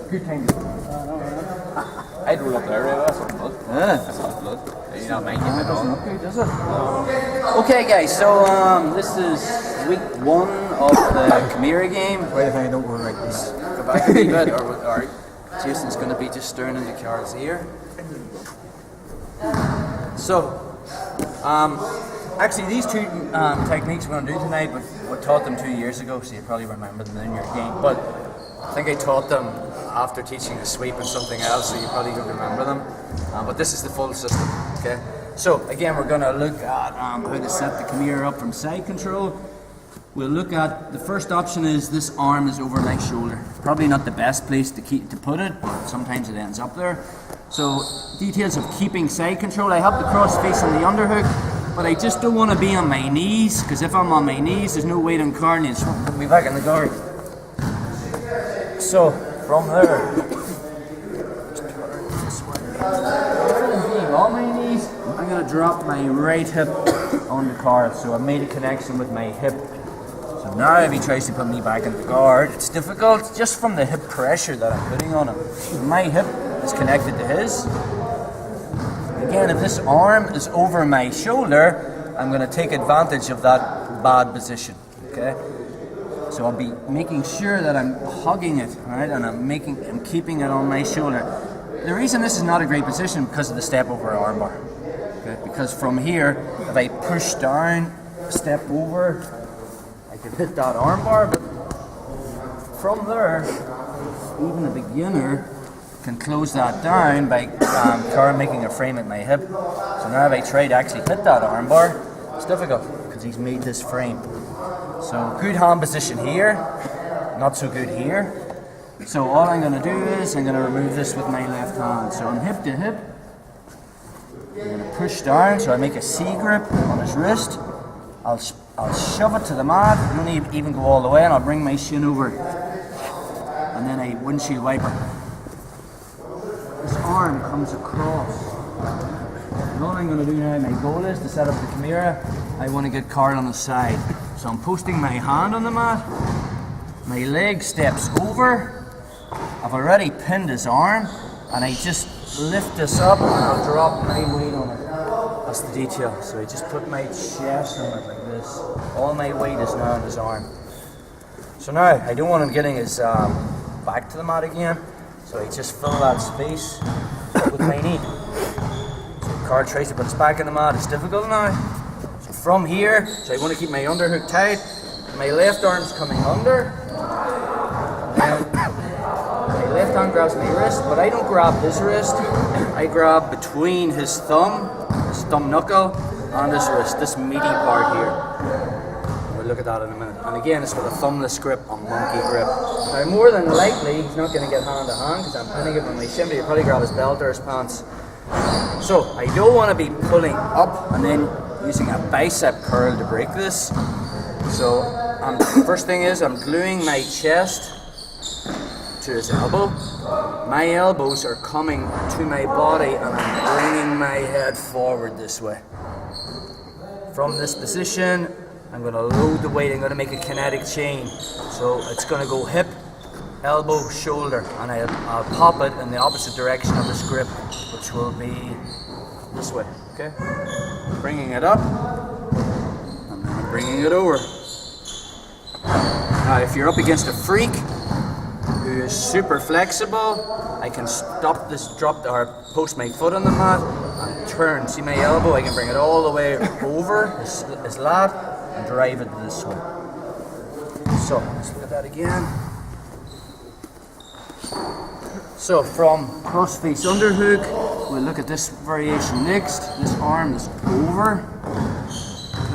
Good time to I'd roll up there, right? That's not blood. That's not blood. You know, making it on. Does it? Okay, guys. So this is week 1 of the Kimura game. Wait, if I don't go like this. Go back a wee bit, or Jason's going to be just staring into Carl's ear. So, actually, these two techniques we're going to do tonight, but we taught them 2 years ago, so you probably remember them in your game. But I think I taught them after teaching a sweep and something else, so you probably don't remember them. But this is the full system. Okay. So again, we're going to look at how to set the Kimura up from side control. We'll look at the first option is this arm is over my shoulder. Probably not the best place to put it, but sometimes it ends up there. So details of keeping side control. I have the cross face on the underhook, but I just don't want to be on my knees, because if I'm on my knees, there's no weight on car and it's put me back in the guard. So from there, being on my knees, I'm going to drop my right hip on the car. So I made a connection with my hip. So now if he tries to put me back in the guard, it's difficult just from the hip pressure that I'm putting on him. My hip is connected to his. Again, if this arm is over my shoulder, I'm going to take advantage of that bad position. Okay. So I'll be making sure that I'm hugging it, right, and I'm keeping it on my shoulder. The reason this is not a great position because of the step over armbar. Okay? Because from here, if I push down, step over, I can hit that armbar, but from there, even a beginner can close that down by making a frame at my hip. So now if I try to actually hit that armbar, it's difficult because he's made this frame. So good hand position here, not so good here. So all I'm going to do is I'm going to remove this with my left hand. So I'm hip to hip. I'm going to push down, so I make a C grip on his wrist. I'll shove it to the mat. I don't even go all the way, and I'll bring my shin over. And then a windshield wiper. This arm comes across. And all I'm going to do now, my goal is to set up the Kimura. I want to get Carl on the side. So I'm posting my hand on the mat, my leg steps over, I've already pinned his arm, and I just lift this up and I'll drop my weight on it. That's the detail. So I just put my chest on it like this. All my weight is now on his arm. So now, I don't want him getting his back to the mat again, so I just fill that space with my knee. So Carl tries to put his back in the mat, it's difficult now. From here, so I want to keep my underhook tight. My left arm's coming under. And my left hand grabs my wrist, but I don't grab his wrist. I grab between his thumb knuckle, and his wrist, this meaty part here. We'll look at that in a minute. And again, it's with a thumbless grip, a monkey grip. Now, more than likely, he's not going to get hand to hand because I'm pinning it with my shin, but he'll probably grab his belt or his pants. So, I don't want to be pulling up and then using a bicep curl to break this. So first thing is I'm gluing my chest to his elbow. My elbows are coming to my body and I'm bringing my head forward this way. From this position, I'm going to load the weight. I'm going to make a kinetic chain. So it's going to go hip, elbow, shoulder, and I'll pop it in the opposite direction of this grip, which will be this way. Okay? Bringing it up, and then I'm bringing it over. Now, if you're up against a freak who is super flexible, I can stop this, post my foot on the mat, and turn. See my elbow? I can bring it all the way over his lat and drive it this way. So, let's look at that again. So, from cross-face underhook, we'll look at this variation next. This arm is over.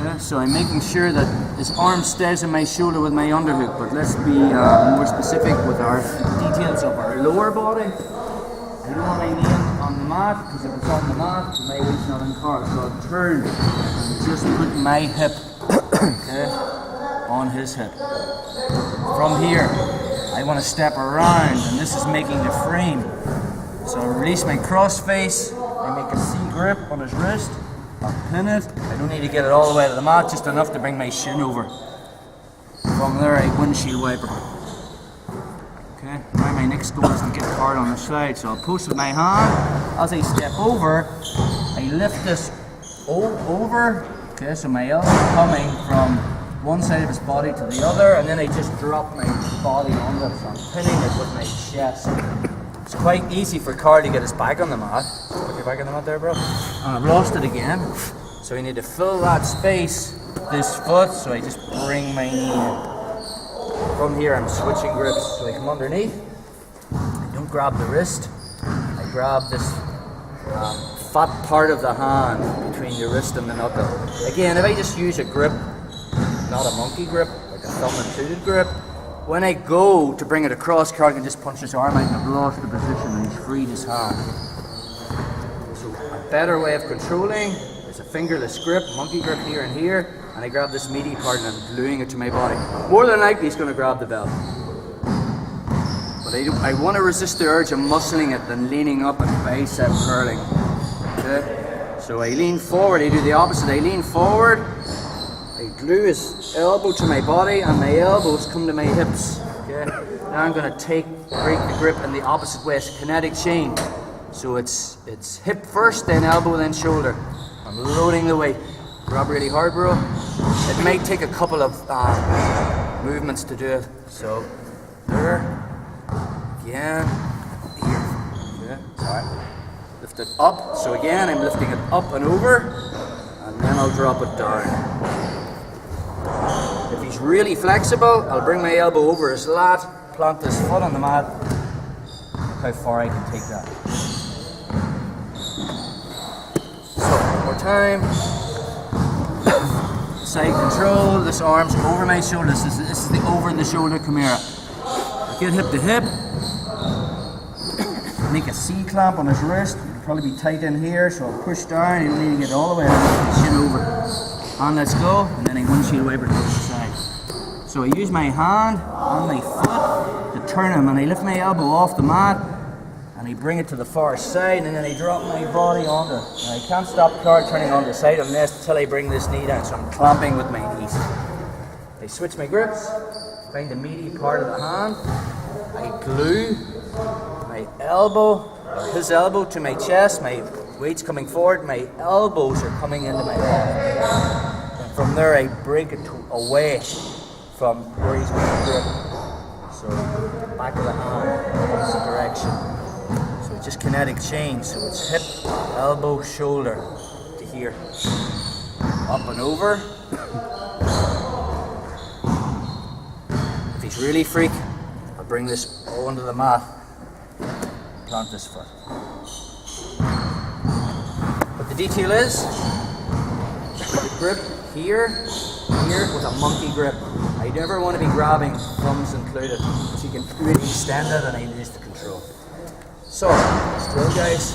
Okay, so I'm making sure that his arm stays on my shoulder with my underhook, but let's be more specific with our details of our lower body. I don't want my knee on the mat, because if it's on the mat, my weight's not in the car. So I'll turn and just put my hip on his hip. From here, I want to step around, and this is making the frame. So I release my cross face, I make a C grip on his wrist, I'll pin it. I don't need to get it all the way to the mat, just enough to bring my shin over. From there, I windshield wiper. Okay. now my next goal is to get hard on the side. So I'll push with my hand. As I step over, I lift this over. Okay, so my elbow coming from one side of his body to the other, and then I just drop my body on it. So I'm pinning it with my chest. It's quite easy for Carl to get his back on the mat. Put your back on the mat there, bro. And I've lost it again. So we need to fill that space with this foot. So I just bring my knee in. From here I'm switching grips. So I come underneath. I don't grab the wrist. I grab this fat part of the hand between your wrist and the knuckle. Again, if I just use a grip, not a monkey grip, like a thumb included grip, when I go to bring it across, Carl can just punch his arm out and I've lost the position and he's freed his hand. So a better way of controlling is a fingerless grip, monkey grip here and here, and I grab this meaty part and I'm gluing it to my body. More than likely he's going to grab the belt. But I want to resist the urge of muscling it than leaning up and bicep curling. Okay? So I lean forward, I do the opposite, I lean forward, I glue his elbow to my body and my elbows come to my hips. Okay? Now I'm going to break the grip in the opposite way. It's a kinetic chain. So it's hip first, then elbow, then shoulder. I'm loading the weight. Grab really hard, bro. It might take a couple of movements to do it. So there, again, here. Okay? Sorry. Lift it up. So again, I'm lifting it up and over, and then I'll drop it down. If he's really flexible, I'll bring my elbow over his lat, plant this foot on the mat. Look how far I can take that. So, one more time. Side control, this arm's over my shoulders. This is the over the shoulder kimura. Get hip to hip. Make a C clamp on his wrist. It'll probably be tight in here, so I'll push down. He'll need to get all the way out, chin over. And let's go. And then I windshield wiper to the side. So I use my hand on my foot to turn him, and I lift my elbow off the mat, and I bring it to the far side, and then I drop my body onto it. And I can't stop Carl turning on the side until I bring this knee down, so I'm clamping with my knees. I switch my grips, find the meaty part of the hand. I glue my elbow, or his elbow, to my chest. My weight's coming forward, my elbows are coming into my back. And from there I break it away from where he's going to grip. So the back of the hand, opposite direction. So it's just kinetic chain. So it's hip, elbow, shoulder to here. Up and over. If he's really freak, I'll bring this onto the mat. Plant this foot. But the detail is the grip here with a monkey grip. I never want to be grabbing, thumbs included, so you can really extend it and I lose the control. So, still guys.